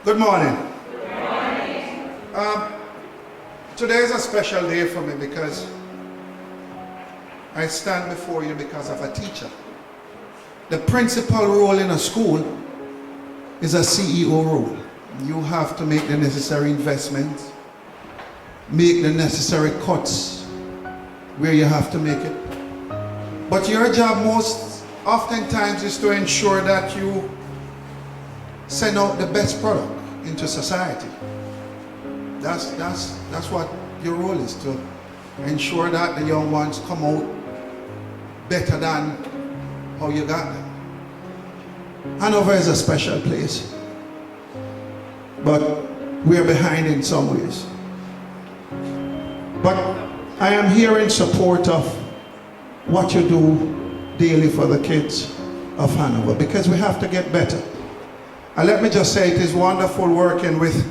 Good morning. Good morning. Today is a special day for me because I stand before you because of a teacher. The principal role in a school is a CEO role. You have to make the necessary investments, make the necessary cuts where you have to make it. But your job most oftentimes is to ensure that you send out the best product into society. That's what your role is, to ensure that the young ones come out better than how you got them. Hanover is a special place, but we're behind in some ways. But I am here in support of what you do daily for the kids of Hanover, because we have to get better. And let me just say, it is wonderful working with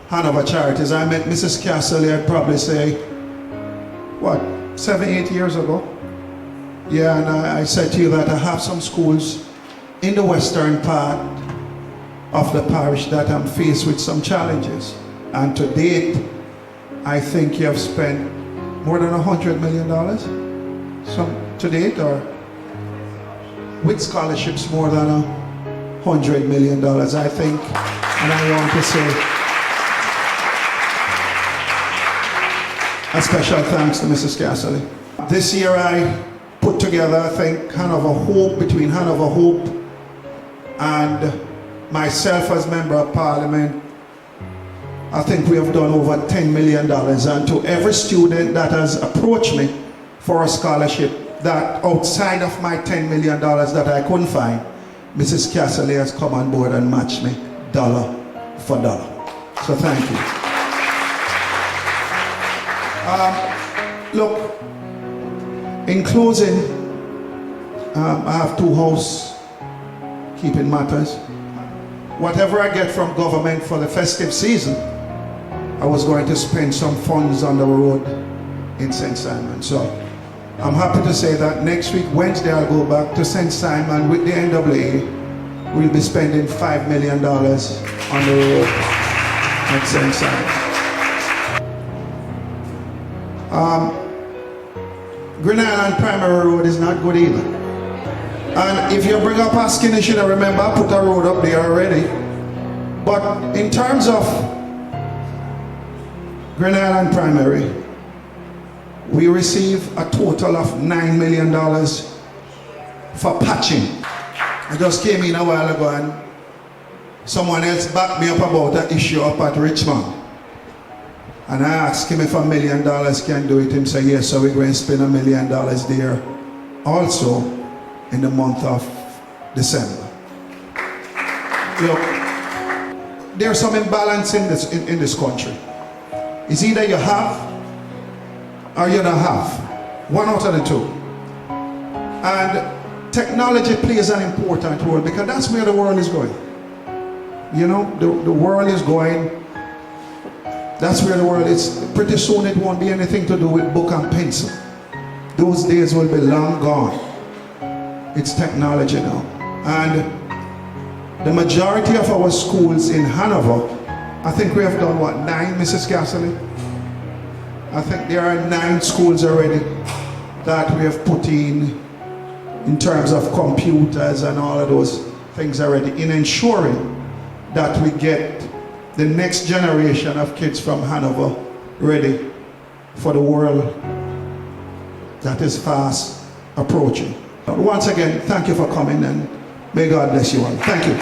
Hanover Charities. I met Mrs. Castle, I'd probably say, what, 7-8 years ago? Yeah, and I said to you that I have some schools in the western part of the parish that I'm faced with some challenges. And to date, I think you have spent more than $100 million to date, or with scholarships more than $100 million, I think. And I want to say a special thanks to Mrs. Castle. This year I put together, I think, Hanover Hope, between Hanover Hope and myself as Member of Parliament. I think we have done over $10 million. And to every student that has approached me for a scholarship, that outside of my $10 million that I couldn't find, Mrs. Castle has come on board and matched me dollar for dollar. So thank you. Look, in closing, I have two housekeeping matters. Whatever I get from government for the festive season, I was going to spend some funds on the road in St. Simon. So I'm happy to say that next week, Wednesday, I'll go back to St. Simon with the NAA. We'll be spending $5 million on the road at St. Simon. Green Island Primary Road is not good either. And if you bring up asking, you should remember I put a road up there already. But in terms of Green Island Primary, we receive a total of $9 million for patching. I just came in a while ago and someone else backed me up about an issue up at Richmond. And I asked him if $1 million can do it. Him say yes, so we're going to spend $1 million there also in the month of December. Look, there's some imbalance in this country. It's either you have or you don't have. One out of the two. And technology plays an important role because that's where the world is going. You know, the world is going. That's where the world is. Pretty soon it won't be anything to do with book and pencil. Those days will be long gone. It's technology now. And the majority of our schools in Hanover, I think we have done what, 9, Mrs. Castle? I think there are 9 schools already that we have put in terms of computers and all of those things already, in ensuring that we get the next generation of kids from Hanover ready for the world that is fast approaching. Once again, thank you for coming, and may God bless you all. Thank you.